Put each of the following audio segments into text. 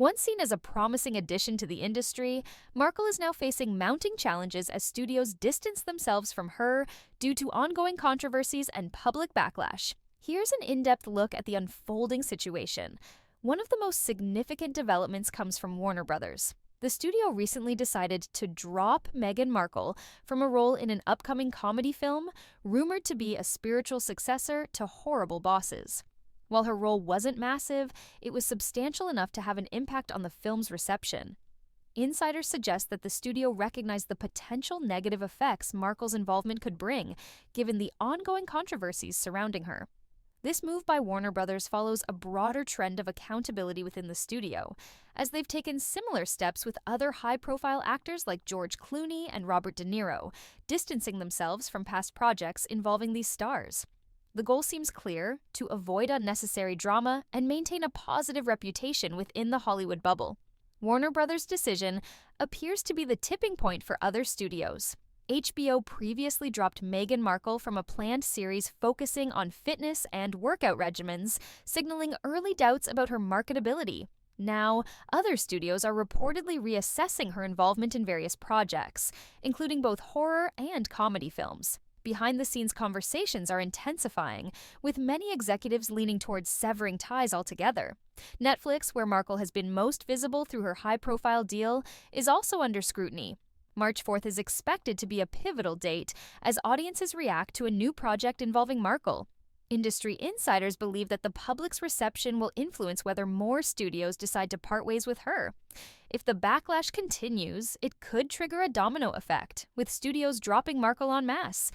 Once seen as a promising addition to the industry, Markle is now facing mounting challenges as studios distance themselves from her due to ongoing controversies and public backlash. Here's an in-depth look at the unfolding situation. One of the most significant developments comes from Warner Brothers. The studio recently decided to drop Meghan Markle from a role in an upcoming comedy film rumored to be a spiritual successor to Horrible Bosses. While her role wasn't massive, it was substantial enough to have an impact on the film's reception. Insiders suggest that the studio recognized the potential negative effects Markle's involvement could bring, given the ongoing controversies surrounding her. This move by Warner Brothers follows a broader trend of accountability within the studio, as they've taken similar steps with other high-profile actors like George Clooney and Robert De Niro, distancing themselves from past projects involving these stars. The goal seems clear: to avoid unnecessary drama and maintain a positive reputation within the Hollywood bubble. Warner Brothers' decision appears to be the tipping point for other studios. HBO previously dropped Meghan Markle from a planned series focusing on fitness and workout regimens, signaling early doubts about her marketability. Now, other studios are reportedly reassessing her involvement in various projects, including both horror and comedy films. Behind-the-scenes conversations are intensifying, with many executives leaning towards severing ties altogether. Netflix, where Markle has been most visible through her high-profile deal, is also under scrutiny. March 4th is expected to be a pivotal date as audiences react to a new project involving Markle. Industry insiders believe that the public's reception will influence whether more studios decide to part ways with her. If the backlash continues, it could trigger a domino effect, with studios dropping Markle en masse.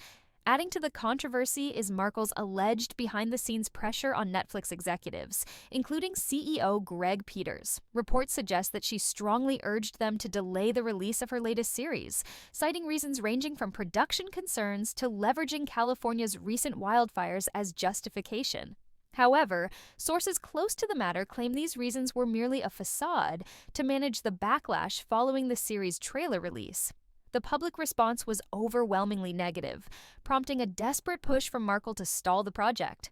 Adding to the controversy is Markle's alleged behind-the-scenes pressure on Netflix executives, including CEO Greg Peters. Reports suggest that she strongly urged them to delay the release of her latest series, citing reasons ranging from production concerns to leveraging California's recent wildfires as justification. However, sources close to the matter claim these reasons were merely a facade to manage the backlash following the series' trailer release. The public response was overwhelmingly negative, prompting a desperate push from Markle to stall the project.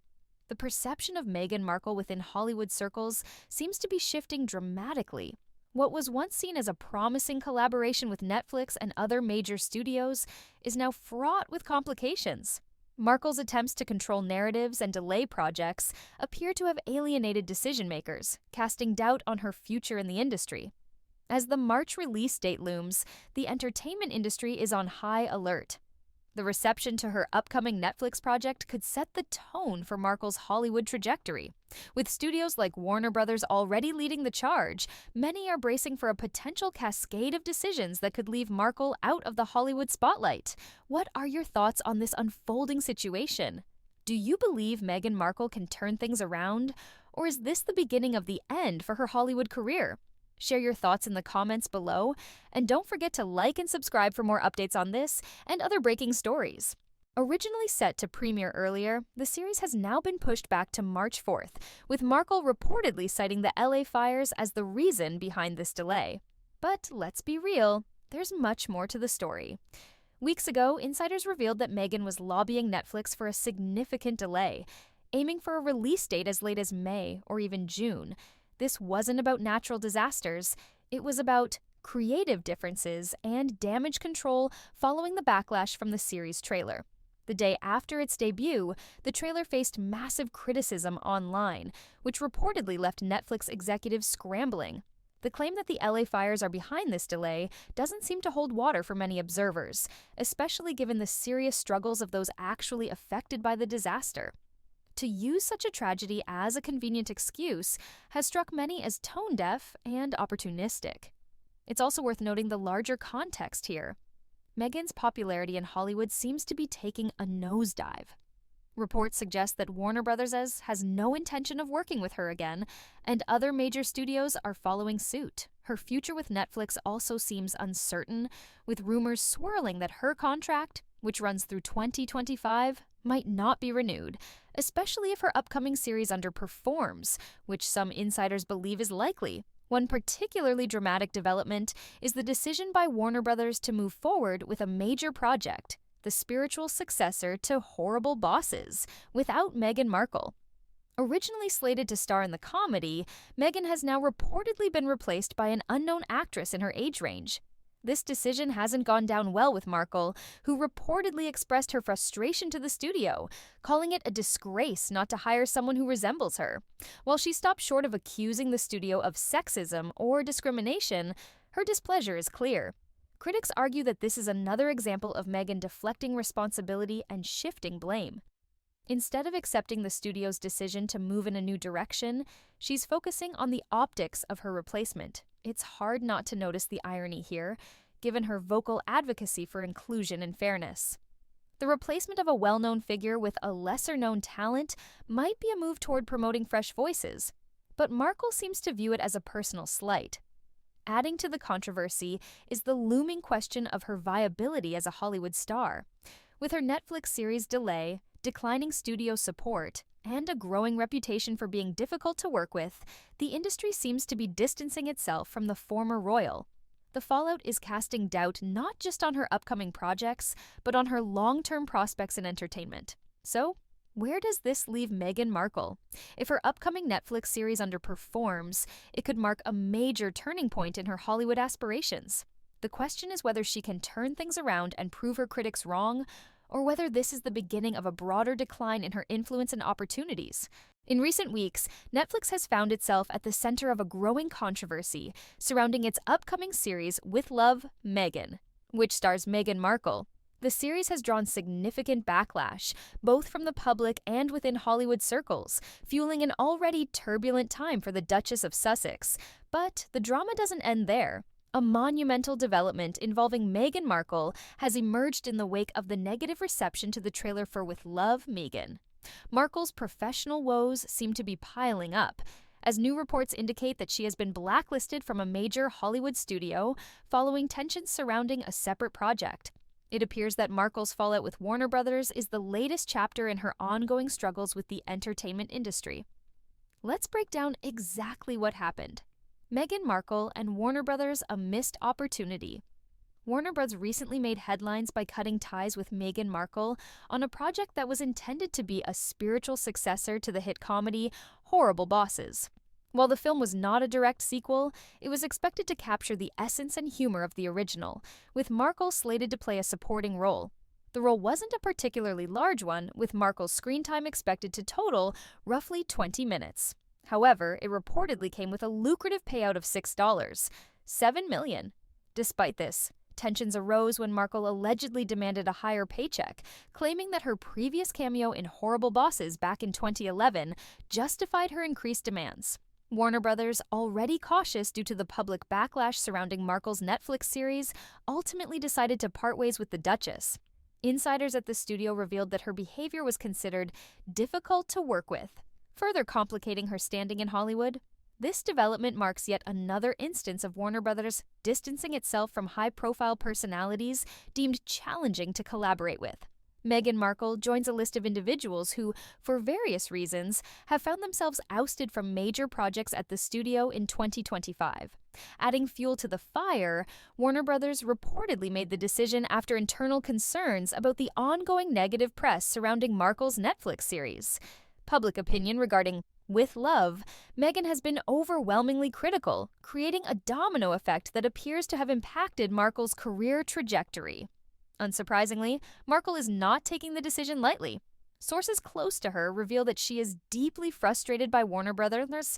The perception of Meghan Markle within Hollywood circles seems to be shifting dramatically. What was once seen as a promising collaboration with Netflix and other major studios is now fraught with complications. Markle's attempts to control narratives and delay projects appear to have alienated decision-makers, casting doubt on her future in the industry. As the March release date looms, the entertainment industry is on high alert. The reception to her upcoming Netflix project could set the tone for Markle's Hollywood trajectory. With studios like Warner Brothers already leading the charge, many are bracing for a potential cascade of decisions that could leave Markle out of the Hollywood spotlight. What are your thoughts on this unfolding situation? Do you believe Meghan Markle can turn things around? Or is this the beginning of the end for her Hollywood career? Share your thoughts in the comments below, and don't forget to like and subscribe for more updates on this and other breaking stories. Originally set to premiere earlier, the series has now been pushed back to March 4th, with Markle reportedly citing the LA fires as the reason behind this delay. But let's be real, there's much more to the story. Weeks ago, insiders revealed that Meghan was lobbying Netflix for a significant delay, aiming for a release date as late as May or even June. This wasn't about natural disasters, it was about creative differences and damage control following the backlash from the series trailer. The day after its debut, the trailer faced massive criticism online, which reportedly left Netflix executives scrambling. The claim that the LA fires are behind this delay doesn't seem to hold water for many observers, especially given the serious struggles of those actually affected by the disaster. To use such a tragedy as a convenient excuse has struck many as tone-deaf and opportunistic. It's also worth noting the larger context here. Meghan's popularity in Hollywood seems to be taking a nosedive. Reports suggest that Warner Brothers has no intention of working with her again, and other major studios are following suit. Her future with Netflix also seems uncertain, with rumors swirling that her contract, which runs through 2025, might not be renewed, especially if her upcoming series underperforms, which some insiders believe is likely. One particularly dramatic development is the decision by Warner Brothers to move forward with a major project, the spiritual successor to Horrible Bosses, without Meghan Markle. Originally slated to star in the comedy, Meghan has now reportedly been replaced by an unknown actress in her age range. This decision hasn't gone down well with Markle, who reportedly expressed her frustration to the studio, calling it a disgrace not to hire someone who resembles her. While she stopped short of accusing the studio of sexism or discrimination, her displeasure is clear. Critics argue that this is another example of Meghan deflecting responsibility and shifting blame. Instead of accepting the studio's decision to move in a new direction, she's focusing on the optics of her replacement. It's hard not to notice the irony here, given her vocal advocacy for inclusion and fairness. The replacement of a well-known figure with a lesser-known talent might be a move toward promoting fresh voices, but Markle seems to view it as a personal slight. Adding to the controversy is the looming question of her viability as a Hollywood star. With her Netflix series delay, declining studio support, and a growing reputation for being difficult to work with, the industry seems to be distancing itself from the former royal. The fallout is casting doubt not just on her upcoming projects, but on her long-term prospects in entertainment. So, where does this leave Meghan Markle? If her upcoming Netflix series underperforms, it could mark a major turning point in her Hollywood aspirations. The question is whether she can turn things around and prove her critics wrong, or whether this is the beginning of a broader decline in her influence and opportunities. In recent weeks, Netflix has found itself at the center of a growing controversy surrounding its upcoming series With Love, Meghan, which stars Meghan Markle. The series has drawn significant backlash, both from the public and within Hollywood circles, fueling an already turbulent time for the Duchess of Sussex. But the drama doesn't end there. A monumental development involving Meghan Markle has emerged in the wake of the negative reception to the trailer for With Love, Meghan. Markle's professional woes seem to be piling up, as new reports indicate that she has been blacklisted from a major Hollywood studio following tensions surrounding a separate project. It appears that Markle's fallout with Warner Brothers is the latest chapter in her ongoing struggles with the entertainment industry. Let's break down exactly what happened. Meghan Markle and Warner Brothers a missed opportunity. Warner Bros. Recently made headlines by cutting ties with Meghan Markle on a project that was intended to be a spiritual successor to the hit comedy Horrible Bosses. While the film was not a direct sequel, it was expected to capture the essence and humor of the original, with Markle slated to play a supporting role. The role wasn't a particularly large one, with Markle's screen time expected to total roughly 20 minutes. However, it reportedly came with a lucrative payout of $6, $7 million. Despite this, tensions arose when Markle allegedly demanded a higher paycheck, claiming that her previous cameo in Horrible Bosses back in 2011 justified her increased demands. Warner Brothers, already cautious due to the public backlash surrounding Markle's Netflix series, ultimately decided to part ways with the Duchess. Insiders at the studio revealed that her behavior was considered difficult to work with, further complicating her standing in Hollywood. This development marks yet another instance of Warner Brothers distancing itself from high-profile personalities deemed challenging to collaborate with. Meghan Markle joins a list of individuals who, for various reasons, have found themselves ousted from major projects at the studio in 2025. Adding fuel to the fire, Warner Brothers reportedly made the decision after internal concerns about the ongoing negative press surrounding Markle's Netflix series. Public opinion regarding With Love, Meghan has been overwhelmingly critical, creating a domino effect that appears to have impacted Markle's career trajectory. Unsurprisingly, Markle is not taking the decision lightly. Sources close to her reveal that she is deeply frustrated by Warner Brothers'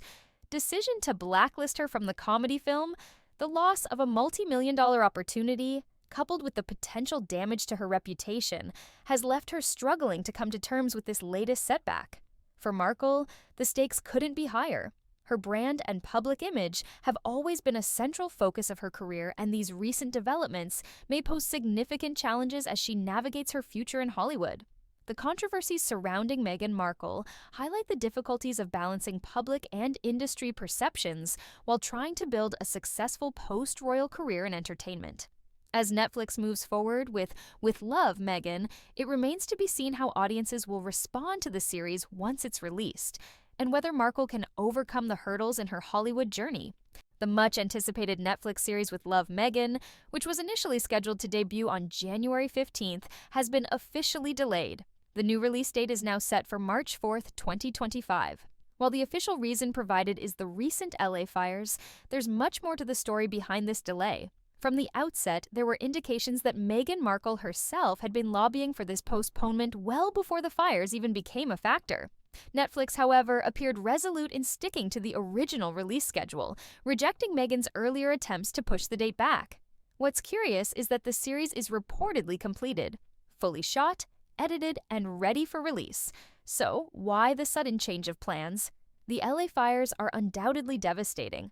decision to blacklist her from the comedy film. The loss of a multi-million-dollar opportunity, coupled with the potential damage to her reputation, has left her struggling to come to terms with this latest setback. For Markle, the stakes couldn't be higher. Her brand and public image have always been a central focus of her career, and these recent developments may pose significant challenges as she navigates her future in Hollywood. The controversies surrounding Meghan Markle highlight the difficulties of balancing public and industry perceptions while trying to build a successful post-royal career in entertainment. As Netflix moves forward with Love, Meghan, it remains to be seen how audiences will respond to the series once it's released, and whether Markle can overcome the hurdles in her Hollywood journey. The much-anticipated Netflix series With Love, Meghan, which was initially scheduled to debut on January 15th, has been officially delayed. The new release date is now set for March 4th, 2025. While the official reason provided is the recent LA fires, there's much more to the story behind this delay. From the outset, there were indications that Meghan Markle herself had been lobbying for this postponement well before the fires even became a factor. Netflix, however, appeared resolute in sticking to the original release schedule, rejecting Meghan's earlier attempts to push the date back. What's curious is that the series is reportedly completed, fully shot, edited, and ready for release. So, why the sudden change of plans? The LA fires are undoubtedly devastating.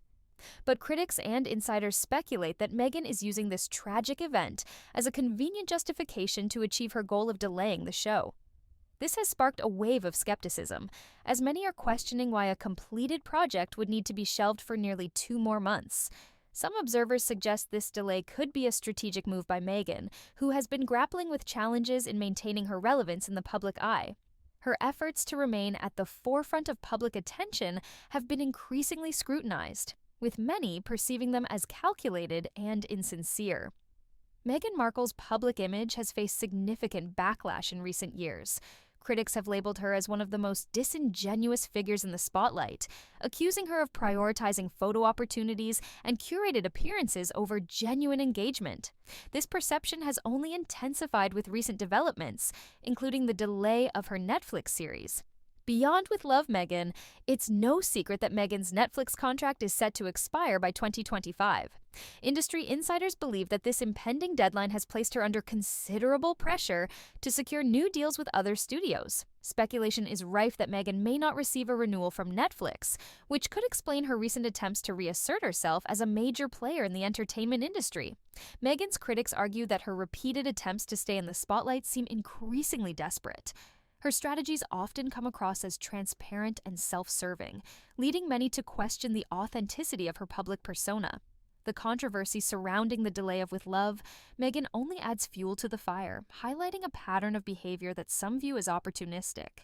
But critics and insiders speculate that Meghan is using this tragic event as a convenient justification to achieve her goal of delaying the show. This has sparked a wave of skepticism, as many are questioning why a completed project would need to be shelved for nearly 2 more months. Some observers suggest this delay could be a strategic move by Meghan, who has been grappling with challenges in maintaining her relevance in the public eye. Her efforts to remain at the forefront of public attention have been increasingly scrutinized, with many perceiving them as calculated and insincere. Meghan Markle's public image has faced significant backlash in recent years. Critics have labeled her as one of the most disingenuous figures in the spotlight, accusing her of prioritizing photo opportunities and curated appearances over genuine engagement. This perception has only intensified with recent developments, including the delay of her Netflix series. Beyond with Love Meghan, it's no secret that Meghan's Netflix contract is set to expire by 2025. Industry insiders believe that this impending deadline has placed her under considerable pressure to secure new deals with other studios. Speculation is rife that Meghan may not receive a renewal from Netflix, which could explain her recent attempts to reassert herself as a major player in the entertainment industry. Meghan's critics argue that her repeated attempts to stay in the spotlight seem increasingly desperate. Her strategies often come across as transparent and self-serving, leading many to question the authenticity of her public persona. The controversy surrounding the delay of With Love, Meghan only adds fuel to the fire, highlighting a pattern of behavior that some view as opportunistic.